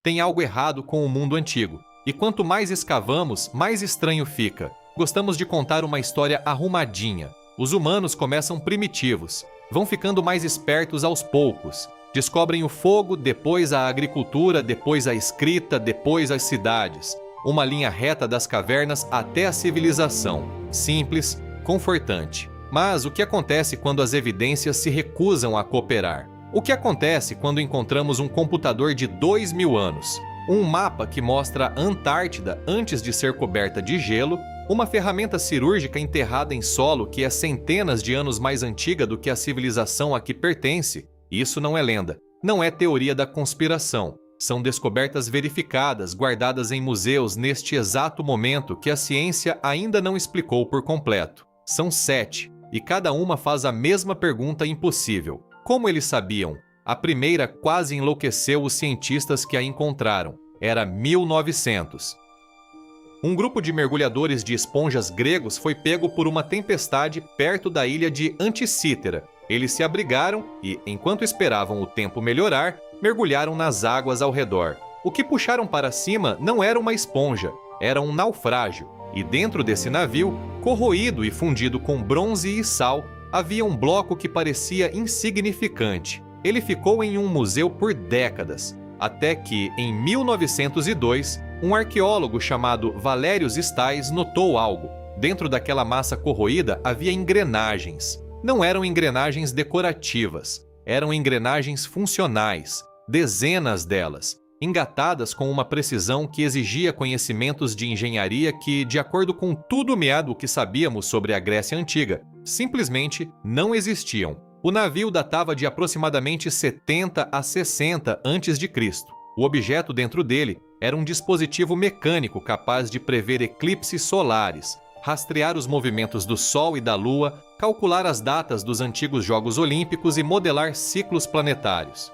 Tem algo errado com o mundo antigo. E quanto mais escavamos, mais estranho fica. Gostamos de contar uma história arrumadinha. Os humanos começam primitivos, vão ficando mais espertos aos poucos. Descobrem o fogo, depois a agricultura, depois a escrita, depois as cidades. Uma linha reta das cavernas até a civilização. Simples, confortante. Mas o que acontece quando as evidências se recusam a cooperar? O que acontece quando encontramos um computador de 2000 anos? Um mapa que mostra a Antártida antes de ser coberta de gelo, uma ferramenta cirúrgica enterrada em solo que é centenas de anos mais antiga do que a civilização a que pertence. Isso não é lenda, não é teoria da conspiração. São descobertas verificadas, guardadas em museus neste exato momento que a ciência ainda não explicou por completo. São 7, e cada uma faz a mesma pergunta impossível. Como eles sabiam? A primeira quase enlouqueceu os cientistas que a encontraram. Era 1900. Um grupo de mergulhadores de esponjas gregos foi pego por uma tempestade perto da ilha de Anticítera. Eles se abrigaram e, enquanto esperavam o tempo melhorar, mergulharam nas águas ao redor. O que puxaram para cima não era uma esponja, era um naufrágio. E dentro desse navio, corroído e fundido com bronze e sal, havia um bloco que parecia insignificante. Ele ficou em um museu por décadas, até que, em 1902, um arqueólogo chamado Valérius Stais notou algo. Dentro daquela massa corroída havia engrenagens. Não eram engrenagens decorativas, eram engrenagens funcionais, dezenas delas, engatadas com uma precisão que exigia conhecimentos de engenharia que, de acordo com tudo meado que sabíamos sobre a Grécia Antiga, simplesmente não existiam. O navio datava de aproximadamente 70 a 60 a.C. O objeto dentro dele era um dispositivo mecânico capaz de prever eclipses solares, rastrear os movimentos do Sol e da Lua, calcular as datas dos antigos Jogos Olímpicos e modelar ciclos planetários.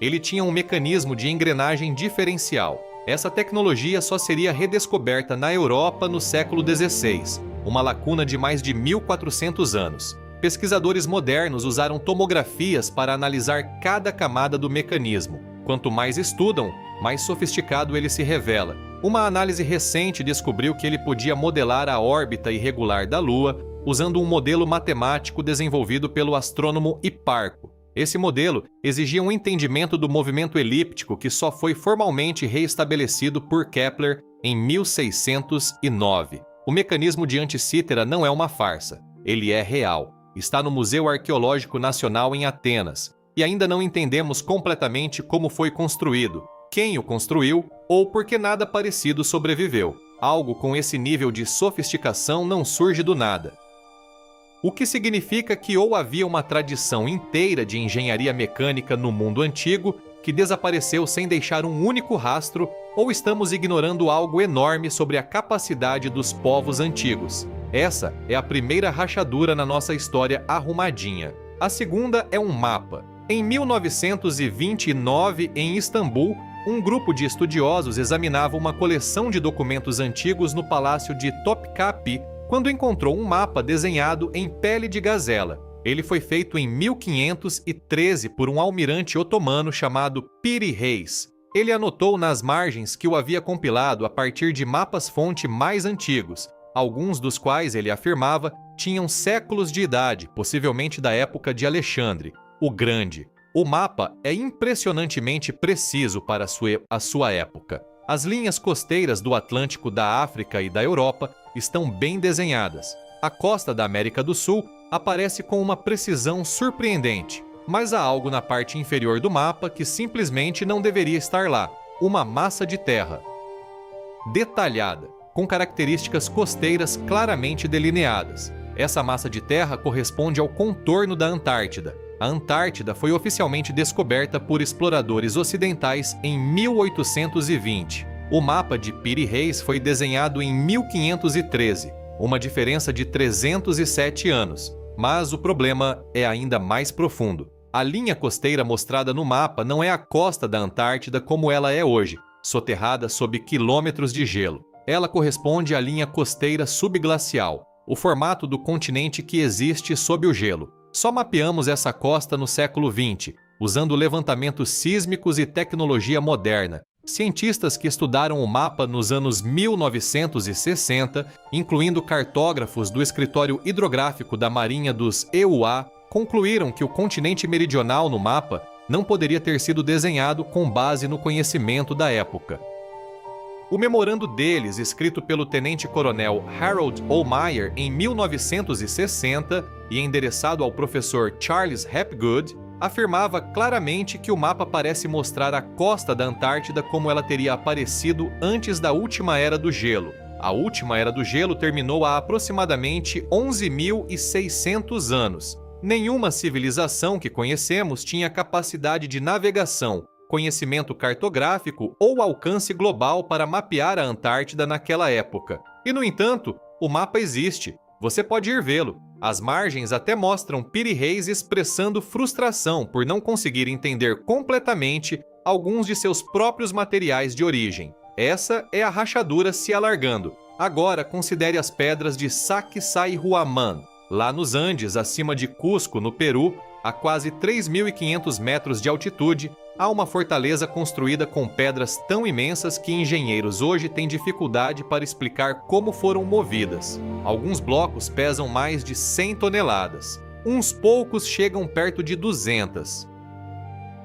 Ele tinha um mecanismo de engrenagem diferencial. Essa tecnologia só seria redescoberta na Europa no século XVI, uma lacuna de mais de 1400 anos. Pesquisadores modernos usaram tomografias para analisar cada camada do mecanismo. Quanto mais estudam, mais sofisticado ele se revela. Uma análise recente descobriu que ele podia modelar a órbita irregular da Lua usando um modelo matemático desenvolvido pelo astrônomo Hiparco. Esse modelo exigia um entendimento do movimento elíptico que só foi formalmente reestabelecido por Kepler em 1609. O mecanismo de Anticítera não é uma farsa, ele é real. Está no Museu Arqueológico Nacional em Atenas, e ainda não entendemos completamente como foi construído, quem o construiu ou por que nada parecido sobreviveu. Algo com esse nível de sofisticação não surge do nada. O que significa que ou havia uma tradição inteira de engenharia mecânica no mundo antigo que desapareceu sem deixar um único rastro, ou estamos ignorando algo enorme sobre a capacidade dos povos antigos. Essa é a primeira rachadura na nossa história arrumadinha. A segunda é um mapa. Em 1929, em Istambul, um grupo de estudiosos examinava uma coleção de documentos antigos no Palácio de Topkapi, quando encontrou um mapa desenhado em pele de gazela. Ele foi feito em 1513 por um almirante otomano chamado Piri Reis. Ele anotou nas margens que o havia compilado a partir de mapas-fonte mais antigos, alguns dos quais, ele afirmava, tinham séculos de idade, possivelmente da época de Alexandre o Grande. O mapa é impressionantemente preciso para a sua época. As linhas costeiras do Atlântico, da África e da Europa estão bem desenhadas. A costa da América do Sul aparece com uma precisão surpreendente, mas há algo na parte inferior do mapa que simplesmente não deveria estar lá: uma massa de terra detalhada, com características costeiras claramente delineadas. Essa massa de terra corresponde ao contorno da Antártida. A Antártida foi oficialmente descoberta por exploradores ocidentais em 1820. O mapa de Piri Reis foi desenhado em 1513, uma diferença de 307 anos. Mas o problema é ainda mais profundo. A linha costeira mostrada no mapa não é a costa da Antártida como ela é hoje, soterrada sob quilômetros de gelo. Ela corresponde à linha costeira subglacial, o formato do continente que existe sob o gelo. Só mapeamos essa costa no século XX, usando levantamentos sísmicos e tecnologia moderna. Cientistas que estudaram o mapa nos anos 1960, incluindo cartógrafos do Escritório Hidrográfico da Marinha dos EUA, concluíram que o continente meridional no mapa não poderia ter sido desenhado com base no conhecimento da época. O memorando deles, escrito pelo tenente-coronel Harold O. Meyer em 1960 e endereçado ao professor Charles Hapgood, afirmava claramente que o mapa parece mostrar a costa da Antártida como ela teria aparecido antes da última era do gelo. A última era do gelo terminou há aproximadamente 11.600 anos. Nenhuma civilização que conhecemos tinha capacidade de navegação, conhecimento cartográfico ou alcance global para mapear a Antártida naquela época. E, no entanto, o mapa existe. Você pode ir vê-lo. As margens até mostram Piri Reis expressando frustração por não conseguir entender completamente alguns de seus próprios materiais de origem. Essa é a rachadura se alargando. Agora considere as pedras de Sacsayhuaman. Lá nos Andes, acima de Cusco, no Peru, a quase 3.500 metros de altitude, há uma fortaleza construída com pedras tão imensas que engenheiros hoje têm dificuldade para explicar como foram movidas. Alguns blocos pesam mais de 100 toneladas. Uns poucos chegam perto de 200.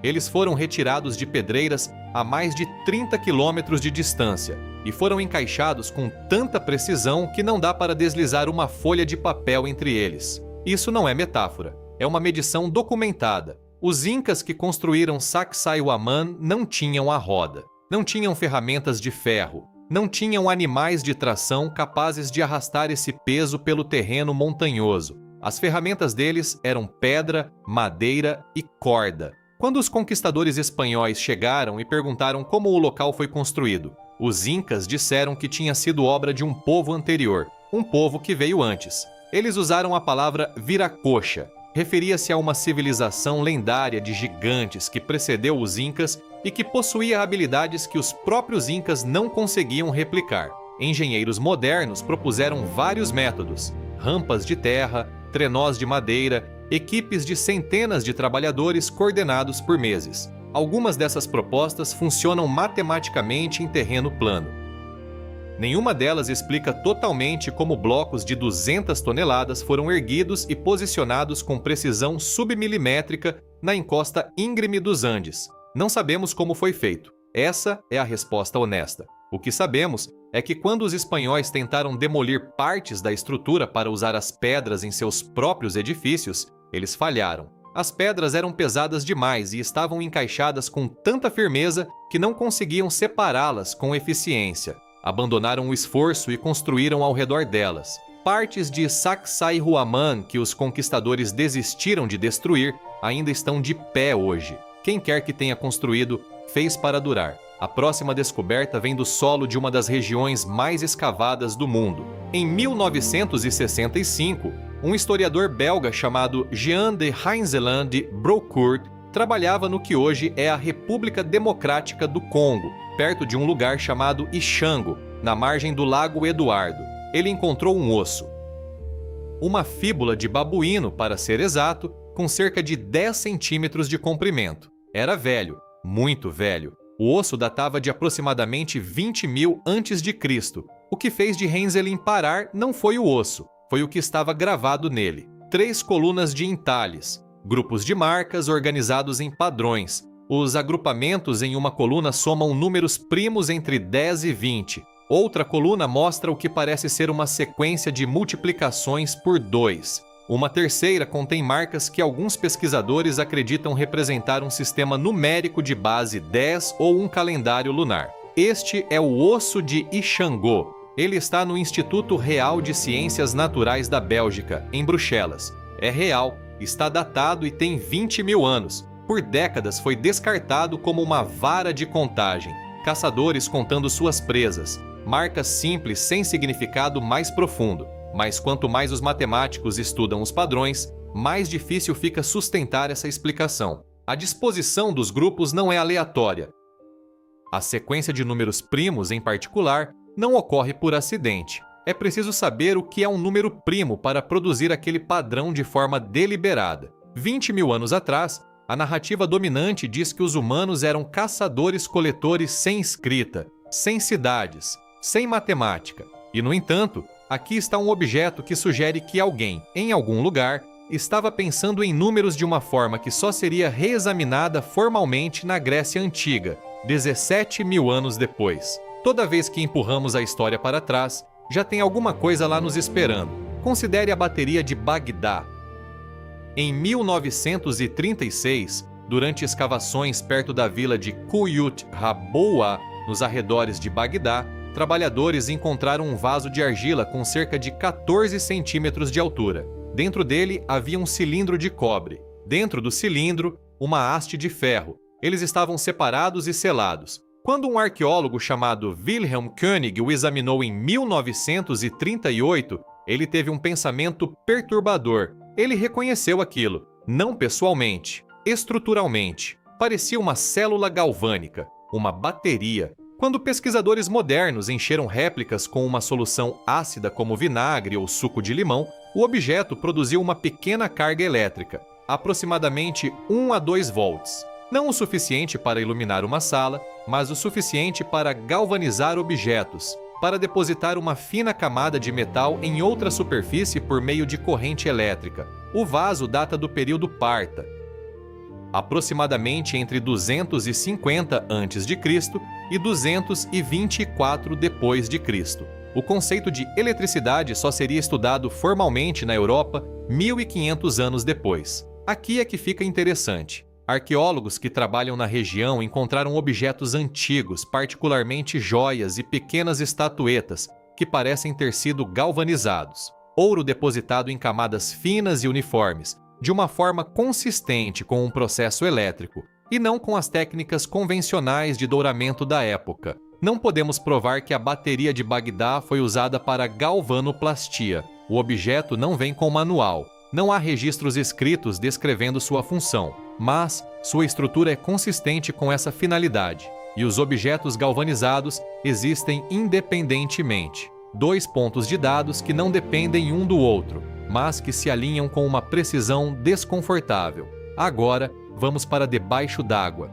Eles foram retirados de pedreiras a mais de 30 quilômetros de distância e foram encaixados com tanta precisão que não dá para deslizar uma folha de papel entre eles. Isso não é metáfora, é uma medição documentada. Os incas que construíram Sacsayhuaman não tinham a roda, não tinham ferramentas de ferro, não tinham animais de tração capazes de arrastar esse peso pelo terreno montanhoso. As ferramentas deles eram pedra, madeira e corda. Quando os conquistadores espanhóis chegaram e perguntaram como o local foi construído, os incas disseram que tinha sido obra de um povo anterior, um povo que veio antes. Eles usaram a palavra Viracocha. Referia-se a uma civilização lendária de gigantes que precedeu os incas e que possuía habilidades que os próprios incas não conseguiam replicar. Engenheiros modernos propuseram vários métodos: rampas de terra, trenós de madeira, equipes de centenas de trabalhadores coordenados por meses. Algumas dessas propostas funcionam matematicamente em terreno plano. Nenhuma delas explica totalmente como blocos de 200 toneladas foram erguidos e posicionados com precisão submilimétrica na encosta íngreme dos Andes. Não sabemos como foi feito. Essa é a resposta honesta. O que sabemos é que quando os espanhóis tentaram demolir partes da estrutura para usar as pedras em seus próprios edifícios, eles falharam. As pedras eram pesadas demais e estavam encaixadas com tanta firmeza que não conseguiam separá-las com eficiência. Abandonaram o esforço e construíram ao redor delas. Partes de Sacsayhuaman que os conquistadores desistiram de destruir ainda estão de pé hoje. Quem quer que tenha construído, fez para durar. A próxima descoberta vem do solo de uma das regiões mais escavadas do mundo. Em 1965, um historiador belga chamado Jean de Heinzeland de Brocourt trabalhava no que hoje é a República Democrática do Congo, perto de um lugar chamado Ixango, na margem do Lago Eduardo. Ele encontrou um osso. Uma fíbula de babuíno, para ser exato, com cerca de 10 centímetros de comprimento. Era velho, muito velho. O osso datava de aproximadamente 20.000 a.C. O que fez de Heinzelin parar não foi o osso, foi o que estava gravado nele. 3 colunas de entalhes, grupos de marcas organizados em padrões. Os agrupamentos em uma coluna somam números primos entre 10 e 20. Outra coluna mostra o que parece ser uma sequência de multiplicações por 2. Uma terceira contém marcas que alguns pesquisadores acreditam representar um sistema numérico de base 10 ou um calendário lunar. Este é o osso de Ixangô. Ele está no Instituto Real de Ciências Naturais da Bélgica, em Bruxelas. É real, está datado e tem 20.000 anos. Por décadas foi descartado como uma vara de contagem. Caçadores contando suas presas. Marcas simples sem significado mais profundo. Mas quanto mais os matemáticos estudam os padrões, mais difícil fica sustentar essa explicação. A disposição dos grupos não é aleatória. A sequência de números primos, em particular, não ocorre por acidente. É preciso saber o que é um número primo para produzir aquele padrão de forma deliberada. 20.000 anos atrás, A narrativa dominante diz que os humanos eram caçadores-coletores sem escrita, sem cidades, sem matemática. E, no entanto, aqui está um objeto que sugere que alguém, em algum lugar, estava pensando em números de uma forma que só seria reexaminada formalmente na Grécia Antiga, 17.000 anos depois. Toda vez que empurramos a história para trás, já tem alguma coisa lá nos esperando. Considere a bateria de Bagdá. Em 1936, durante escavações perto da vila de Kuyut Haboua, nos arredores de Bagdá, trabalhadores encontraram um vaso de argila com cerca de 14 centímetros de altura. Dentro dele havia um cilindro de cobre. Dentro do cilindro, uma haste de ferro. Eles estavam separados e selados. Quando um arqueólogo chamado Wilhelm König o examinou em 1938, ele teve um pensamento perturbador. Ele reconheceu aquilo, não pessoalmente, estruturalmente. Parecia uma célula galvânica, uma bateria. Quando pesquisadores modernos encheram réplicas com uma solução ácida como vinagre ou suco de limão, o objeto produziu uma pequena carga elétrica, aproximadamente 1 a 2 volts. Não o suficiente para iluminar uma sala, mas o suficiente para galvanizar objetos, para depositar uma fina camada de metal em outra superfície por meio de corrente elétrica. O vaso data do período Parta, aproximadamente entre 250 a.C. e 224 d.C. O conceito de eletricidade só seria estudado formalmente na Europa 1500 anos depois. Aqui é que fica interessante. Arqueólogos que trabalham na região encontraram objetos antigos, particularmente joias e pequenas estatuetas, que parecem ter sido galvanizados. Ouro depositado em camadas finas e uniformes, de uma forma consistente com um processo elétrico, e não com as técnicas convencionais de douramento da época. Não podemos provar que a bateria de Bagdá foi usada para galvanoplastia. O objeto não vem com manual. Não há registros escritos descrevendo sua função, mas sua estrutura é consistente com essa finalidade, e os objetos galvanizados existem independentemente. 2 pontos de dados que não dependem um do outro, mas que se alinham com uma precisão desconfortável. Agora, vamos para debaixo d'água.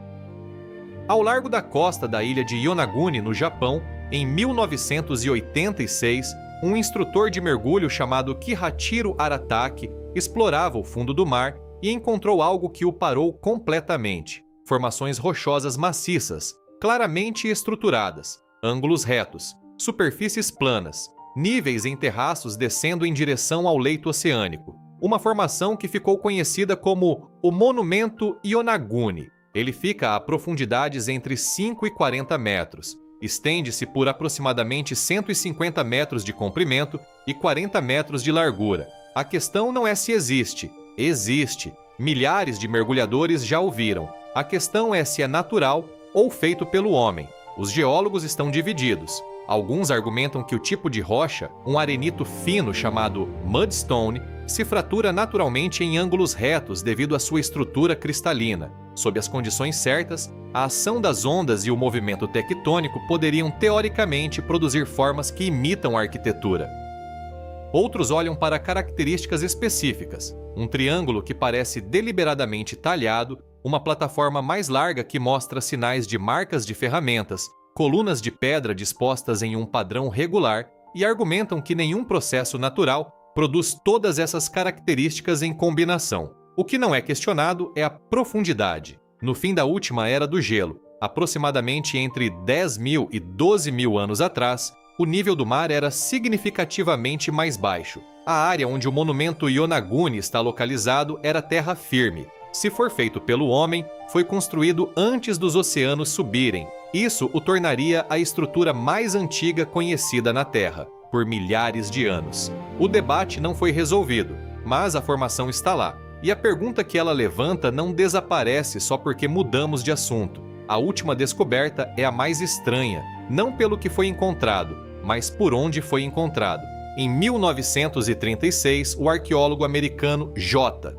Ao largo da costa da ilha de Yonaguni, no Japão, em 1986, um instrutor de mergulho chamado Kihachiro Arataki explorava o fundo do mar e encontrou algo que o parou completamente. Formações rochosas maciças, claramente estruturadas, ângulos retos, superfícies planas, níveis em terraços descendo em direção ao leito oceânico. Uma formação que ficou conhecida como o Monumento Yonaguni. Ele fica a profundidades entre 5 e 40 metros. Estende-se por aproximadamente 150 metros de comprimento e 40 metros de largura. A questão não é se existe. Existe. Milhares de mergulhadores já o viram. A questão é se é natural ou feito pelo homem. Os geólogos estão divididos. Alguns argumentam que o tipo de rocha, um arenito fino chamado mudstone, se fratura naturalmente em ângulos retos devido à sua estrutura cristalina. Sob as condições certas, a ação das ondas e o movimento tectônico poderiam teoricamente produzir formas que imitam a arquitetura. Outros olham para características específicas, um triângulo que parece deliberadamente talhado, uma plataforma mais larga que mostra sinais de marcas de ferramentas, colunas de pedra dispostas em um padrão regular, e argumentam que nenhum processo natural produz todas essas características em combinação. O que não é questionado é a profundidade. No fim da última era do gelo, aproximadamente entre 10.000 e 12.000 anos atrás, o nível do mar era significativamente mais baixo. A área onde o monumento Yonaguni está localizado era terra firme. Se for feito pelo homem, foi construído antes dos oceanos subirem. Isso o tornaria a estrutura mais antiga conhecida na Terra, por milhares de anos. O debate não foi resolvido, mas a formação está lá. E a pergunta que ela levanta não desaparece só porque mudamos de assunto. A última descoberta é a mais estranha, não pelo que foi encontrado, mas por onde foi encontrado. Em 1936, o arqueólogo americano J.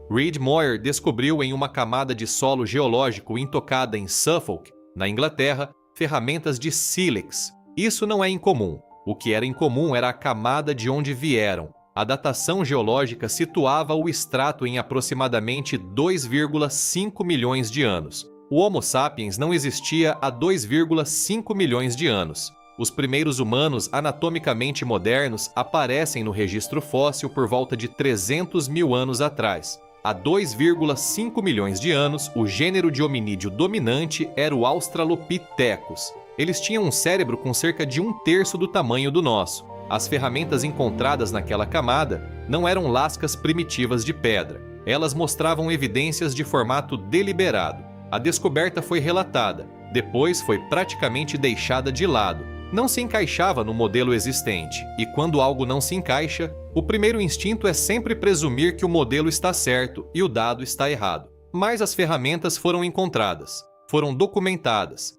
Reed Moyer descobriu em uma camada de solo geológico intocada em Suffolk, na Inglaterra, ferramentas de sílex. Isso não é incomum. O que era incomum era a camada de onde vieram. A datação geológica situava o estrato em aproximadamente 2,5 milhões de anos. O Homo sapiens não existia há 2,5 milhões de anos. Os primeiros humanos anatomicamente modernos aparecem no registro fóssil por volta de 300 mil anos atrás. Há 2,5 milhões de anos, o gênero de hominídeo dominante era o Australopithecus. Eles tinham um cérebro com cerca de 1/3 do tamanho do nosso. As ferramentas encontradas naquela camada não eram lascas primitivas de pedra. Elas mostravam evidências de formato deliberado. A descoberta foi relatada, depois foi praticamente deixada de lado. Não se encaixava no modelo existente, e quando algo não se encaixa, o primeiro instinto é sempre presumir que o modelo está certo e o dado está errado. Mas as ferramentas foram encontradas, foram documentadas.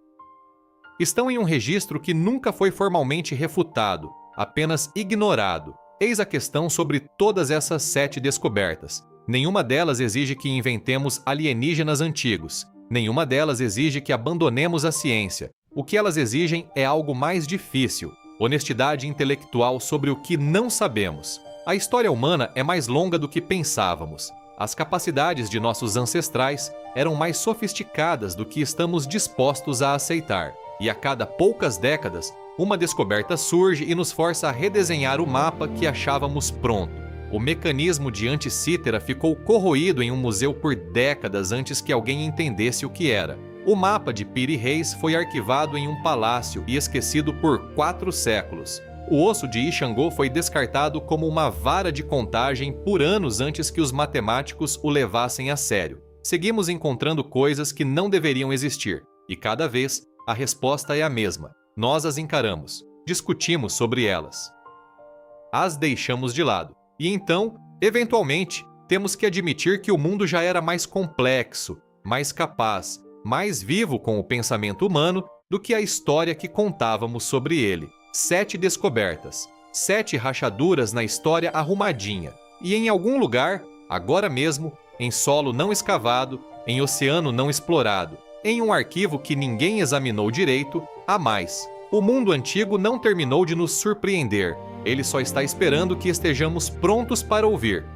Estão em um registro que nunca foi formalmente refutado, apenas ignorado. Eis a questão sobre todas essas 7 descobertas. Nenhuma delas exige que inventemos alienígenas antigos. Nenhuma delas exige que abandonemos a ciência. O que elas exigem é algo mais difícil: honestidade intelectual sobre o que não sabemos. A história humana é mais longa do que pensávamos. As capacidades de nossos ancestrais eram mais sofisticadas do que estamos dispostos a aceitar. E a cada poucas décadas, uma descoberta surge e nos força a redesenhar o mapa que achávamos pronto. O mecanismo de Anticítera ficou corroído em um museu por décadas antes que alguém entendesse o que era. O mapa de Piri Reis foi arquivado em um palácio e esquecido por 4 séculos. O osso de Ixangô foi descartado como uma vara de contagem por anos antes que os matemáticos o levassem a sério. Seguimos encontrando coisas que não deveriam existir, e cada vez a resposta é a mesma. Nós as encaramos, discutimos sobre elas. As deixamos de lado. E então, eventualmente, temos que admitir que o mundo já era mais complexo, mais capaz, mais vivo com o pensamento humano do que a história que contávamos sobre ele. 7 descobertas, 7 rachaduras na história arrumadinha. E em algum lugar, agora mesmo, em solo não escavado, em oceano não explorado, em um arquivo que ninguém examinou direito, há mais. O mundo antigo não terminou de nos surpreender. Ele só está esperando que estejamos prontos para ouvir.